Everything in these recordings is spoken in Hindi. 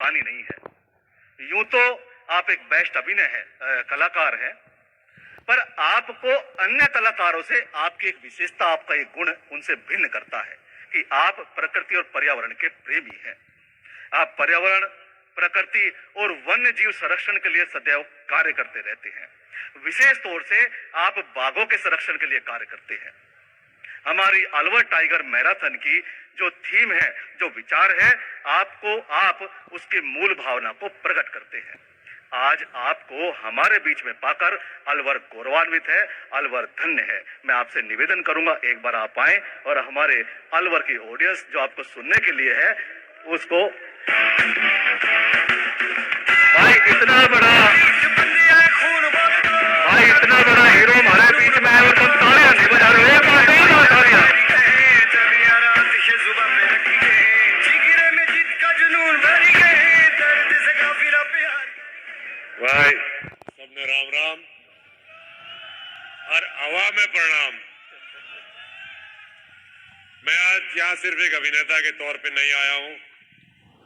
आसानी नहीं है। यूं तो आप एक बेस्ट अभिनय है कलाकार है, पर आपको अन्य कलाकारों से आपकी एक विशेषता, आपका एक गुण उनसे भिन्न करता है कि आप प्रकृति और पर्यावरण के प्रेमी हैं। आप पर्यावरण, प्रकृति और वन्य जीव संरक्षण के लिए सदैव कार्य करते रहते हैं। विशेष तौर से आप बाघों के संरक्षण के लिए कार्य करते हैं। हमारी अलवर टाइगर मैराथन की जो थीम है, जो विचार है, आप उसकी मूल भावना को प्रकट करते हैं। आज आपको हमारे बीच में पाकर अलवर गौरवान्वित है, अलवर धन्य है। मैं आपसे निवेदन करूंगा एक बार आप आए और हमारे अलवर की ऑडियंस जो आपको सुनने के लिए है उसको इतना बड़ा हीरो हमारे बीच में है और तुम तालियां नहीं बजा रहे हो। भाई सबने राम राम और हवा में प्रणाम। मैं आज यहाँ सिर्फ एक अभिनेता के तौर पे नहीं आया हूँ।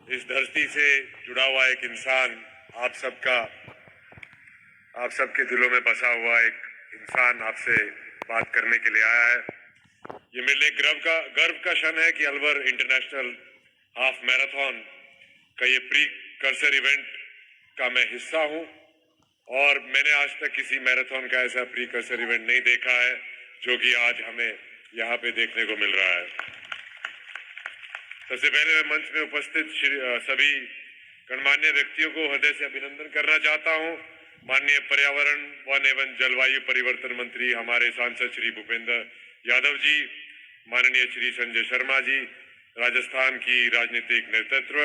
इस धरती से जुड़ा हुआ एक इंसान, आप सबके दिलों में बसा हुआ एक इंसान आपसे बात करने के लिए आया है। ये मेरे लिए गर्व का क्षण है कि अलवर इंटरनेशनल हाफ मैराथन का ये प्री कर्सर इवेंट का मैं हिस्सा हूँ और मैंने आज तक किसी मैराथन का ऐसा प्री कर्सर इवेंट नहीं देखा है जो कि आज हमें यहाँ पे देखने को मिल रहा है। सबसे पहले मैं मंच में उपस्थित सभी गणमान्य व्यक्तियों को हृदय से अभिनंदन करना चाहता हूँ। माननीय पर्यावरण, वन एवं जलवायु परिवर्तन मंत्री हमारे सांसद श्री भूपेंद्र यादव जी, माननीय श्री संजय शर्मा जी, राजस्थान की राजनीतिक नेतृत्व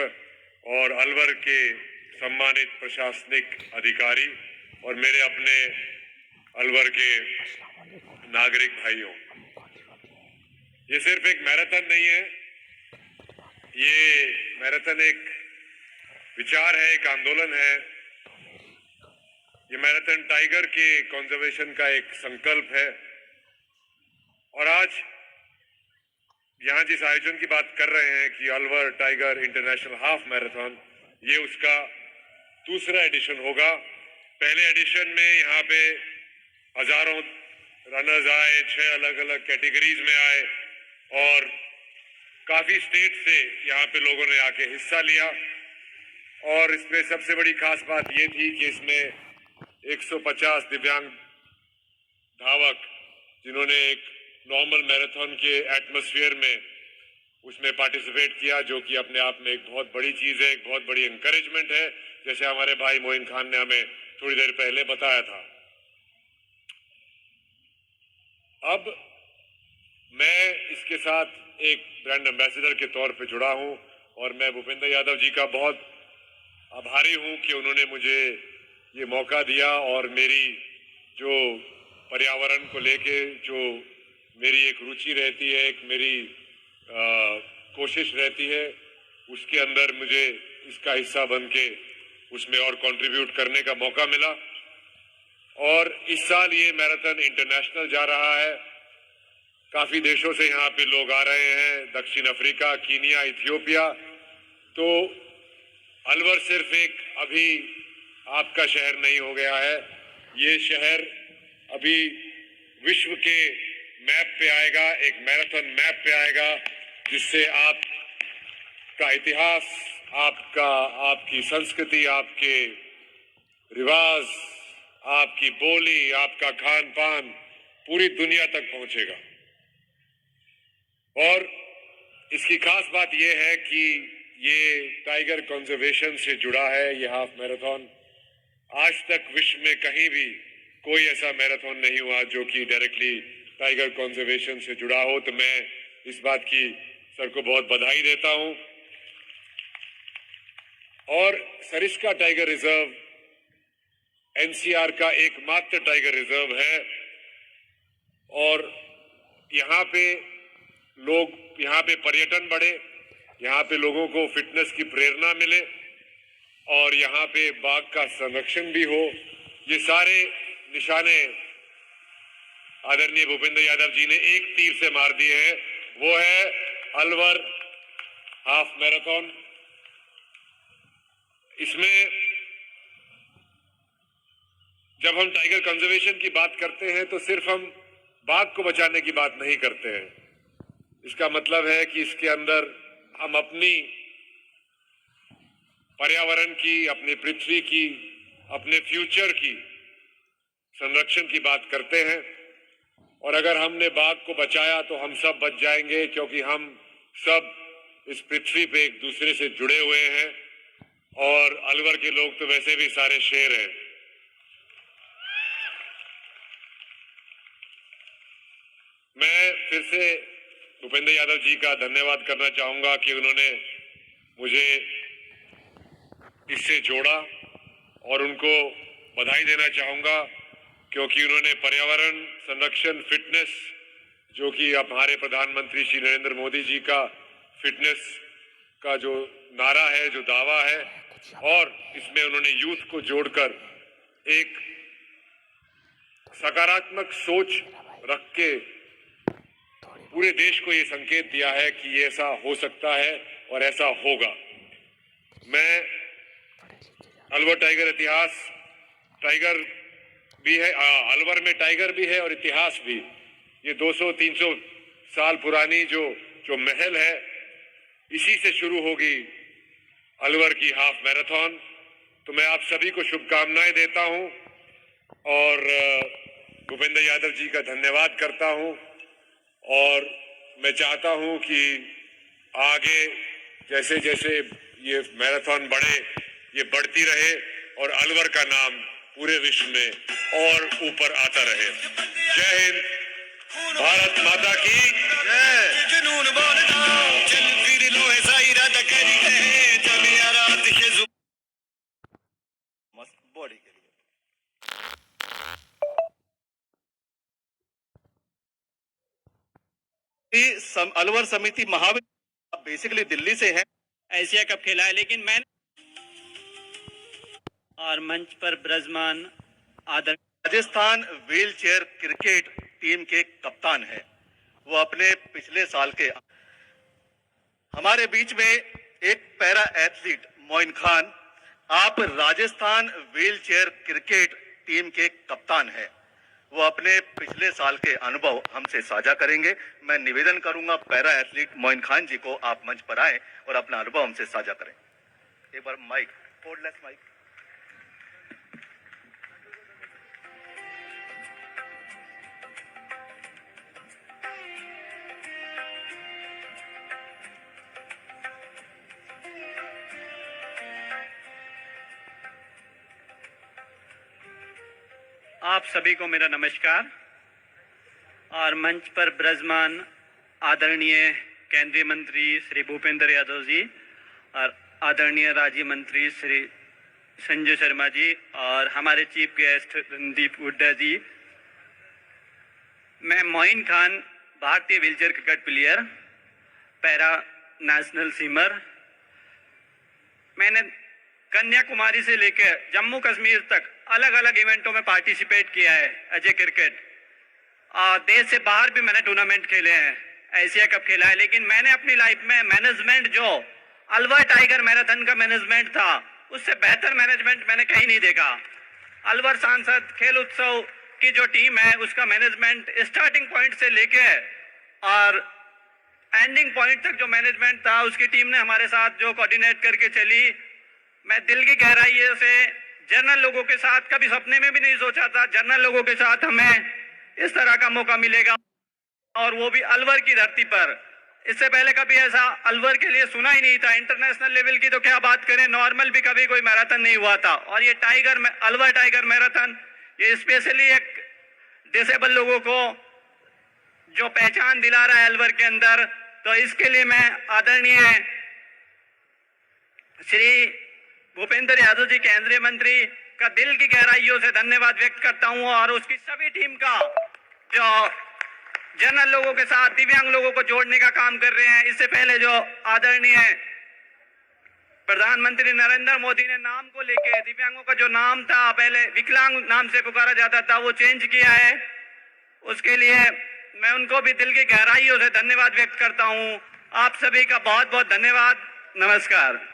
और अलवर के सम्मानित प्रशासनिक अधिकारी और मेरे अपने अलवर के नागरिक भाइयों। ये सिर्फ एक मैराथन नहीं है, ये मैराथन एक विचार है, एक आंदोलन है। ये मैराथन टाइगर के कंजर्वेशन का एक संकल्प है और आज यहाँ जिस आयोजन की बात कर रहे हैं कि Alwar tiger international half marathon, ये उसका दूसरा एडिशन होगा। पहले एडिशन में यहाँ पे हजारों रनर्स आए, 6 अलग अलग कैटेगरीज में आए और काफी स्टेट से यहाँ पे लोगों ने आके हिस्सा लिया। और इसमें सबसे बड़ी खास बात ये थी कि इसमें 150 दिव्यांग धावक, जिन्होंने एक नॉर्मल मैराथन के एटमॉस्फेयर में उसमें पार्टिसिपेट किया, जो कि अपने आप में एक बहुत बड़ी चीज है, एक बहुत बड़ी एनकरेजमेंट है, जैसे हमारे भाई मोइन खान ने हमें थोड़ी देर पहले बताया था। अब मैं इसके साथ एक ब्रांड एम्बेसडर के तौर पे जुड़ा हूं और मैं भूपेंद्र यादव जी का बहुत आभारी हूं कि उन्होंने मुझे ये मौका दिया और मेरी जो पर्यावरण को लेके जो मेरी एक रुचि रहती है, एक मेरी कोशिश रहती है, उसके अंदर मुझे इसका हिस्सा बन के उसमें और कंट्रीब्यूट करने का मौका मिला। और इस साल ये मैराथन इंटरनेशनल जा रहा है। काफी देशों से यहाँ पे लोग आ रहे हैं, दक्षिण अफ्रीका, कीनिया, इथियोपिया। तो अलवर सिर्फ एक अभी आपका शहर नहीं हो गया है, ये शहर अभी विश्व के मैप पे आएगा, एक मैराथन मैप पे आएगा, जिससे आपका इतिहास, आपकी संस्कृति, आपके रिवाज, आपकी बोली, आपका खान पान पूरी दुनिया तक पहुंचेगा। और इसकी खास बात यह है कि ये टाइगर कंजर्वेशन से जुड़ा है ये हाफ मैराथन। आज तक विश्व में कहीं भी कोई ऐसा मैराथन नहीं हुआ जो कि डायरेक्टली टाइगर कंजर्वेशन से जुड़ा हो। तो मैं इस बात की सर को बहुत बधाई देता हूं। और सरिस्का टाइगर रिजर्व एनसीआर का एकमात्र टाइगर रिजर्व है और यहाँ पे पर्यटन बढ़े, यहाँ पे लोगों को फिटनेस की प्रेरणा मिले और यहाँ पे बाघ का संरक्षण भी हो। ये सारे निशाने आदरणीय भूपेंद्र यादव जी ने एक तीर से मार दिए हैं। वो है अलवर हाफ मैराथन। इसमें जब हम टाइगर कंजर्वेशन की बात करते हैं तो सिर्फ हम बाघ को बचाने की बात नहीं करते हैं। इसका मतलब है कि इसके अंदर हम अपनी पर्यावरण की, अपनी पृथ्वी की, अपने फ्यूचर की संरक्षण की बात करते हैं। और अगर हमने बाघ को बचाया तो हम सब बच जाएंगे, क्योंकि हम सब इस पृथ्वी पे एक दूसरे से जुड़े हुए हैं। और अलवर के लोग तो वैसे भी सारे शेर हैं। मैं फिर से भूपेंद्र यादव जी का धन्यवाद करना चाहूंगा कि उन्होंने मुझे इससे जोड़ा, और उनको बधाई देना चाहूंगा क्योंकि उन्होंने पर्यावरण संरक्षण, फिटनेस, जो कि अब हमारे प्रधानमंत्री श्री नरेंद्र मोदी जी का फिटनेस का जो नारा है, जो दावा है, और इसमें उन्होंने यूथ को जोड़कर एक सकारात्मक सोच रख के पूरे देश को ये संकेत दिया है कि ये ऐसा हो सकता है और ऐसा होगा। मैं अलवर टाइगर इतिहास, टाइगर भी है, अलवर में टाइगर भी है और इतिहास भी। ये 200-300 साल पुरानी जो महल है, इसी से शुरू होगी अलवर की हाफ मैराथन। तो मैं आप सभी को शुभकामनाएं देता हूं और भूपेंद्र यादव जी का धन्यवाद करता हूं। और मैं चाहता हूं कि आगे जैसे जैसे ये मैराथन बढ़े, ये बढ़ती रहे और अलवर का नाम पूरे विश्व में और ऊपर आता रहे। जय हिंद, भारत माता की जय। मस्त बॉडी के लिए अलवर समिति महाविद्यालय बेसिकली दिल्ली से है। एशिया कप खेला है, लेकिन मैंने और मंच पर ब्रजमान आदर Rajasthan wheel chair cricket team के कप्तान है। वो अपने पिछले साल के हमारे बीच में एक पैरा एथलीट मोइन खान, आप Rajasthan wheel chair cricket team के कप्तान है। वो अपने पिछले साल के अनुभव हमसे साझा करेंगे। मैं निवेदन करूंगा पैरा एथलीट मोइन खान जी को, आप मंच पर आए और अपना अनुभव हमसे साझा करें। एक बार माइक, कोर्डलेस माइक। आप सभी को मेरा नमस्कार। और मंच पर ब्रजमान आदरणीय केंद्रीय मंत्री श्री भूपेंद्र यादव जी और आदरणीय राज्य मंत्री श्री संजय शर्मा जी और हमारे चीफ गेस्ट रणदीप हुड्डा जी। मैं मोइन खान, भारतीय wheelchair cricket player, para national swimmer. मैंने कन्याकुमारी से लेकर जम्मू कश्मीर तक अलग अलग इवेंटों में पार्टिसिपेट किया है एज ए क्रिकेट। देश से बाहर भी मैंने टूर्नामेंट खेले हैं, एशिया कप खेला है। लेकिन मैंने अपनी लाइफ में मैनेजमेंट, जो अलवर टाइगर मैराथन का मैनेजमेंट था, उससे बेहतर मैनेजमेंट मैंने कहीं नहीं देखा। अलवर सांसद खेल उत्सव की जो टीम है, उसका मैनेजमेंट स्टार्टिंग पॉइंट से लेके और एंडिंग पॉइंट तक जो मैनेजमेंट था, उसकी टीम ने हमारे साथ जो कोऑर्डिनेट करके चली, मैं दिल की गहराइयों से जनरल लोगों के साथ कभी सपने में भी नहीं सोचा था जनरल लोगों के साथ हमें इस तरह का मौका मिलेगा, और वो भी अलवर की धरती पर। इससे पहले कभी ऐसा अलवर के लिए सुना ही नहीं था। इंटरनेशनल लेवल की तो क्या बात करें, नॉर्मल भी कभी कोई मैराथन नहीं हुआ था। और ये अलवर टाइगर मैराथन, ये स्पेशली एक डिसेबल लोगों को जो पहचान दिला रहा है अलवर के अंदर। तो इसके लिए मैं आदरणीय श्री भूपेंद्र यादव जी, केंद्रीय मंत्री का दिल की गहराइयों से धन्यवाद व्यक्त करता हूं, और उसकी सभी टीम का जो जनरल लोगों के साथ दिव्यांग लोगों को जोड़ने का काम कर रहे हैं। इससे पहले जो आदरणीय प्रधानमंत्री नरेंद्र मोदी ने नाम को लेके दिव्यांगों का जो नाम था, पहले विकलांग नाम से पुकारा जाता था, वो चेंज किया है। उसके लिए मैं उनको भी दिल की गहराइयों से धन्यवाद व्यक्त करता हूं। आप सभी का बहुत बहुत धन्यवाद। नमस्कार।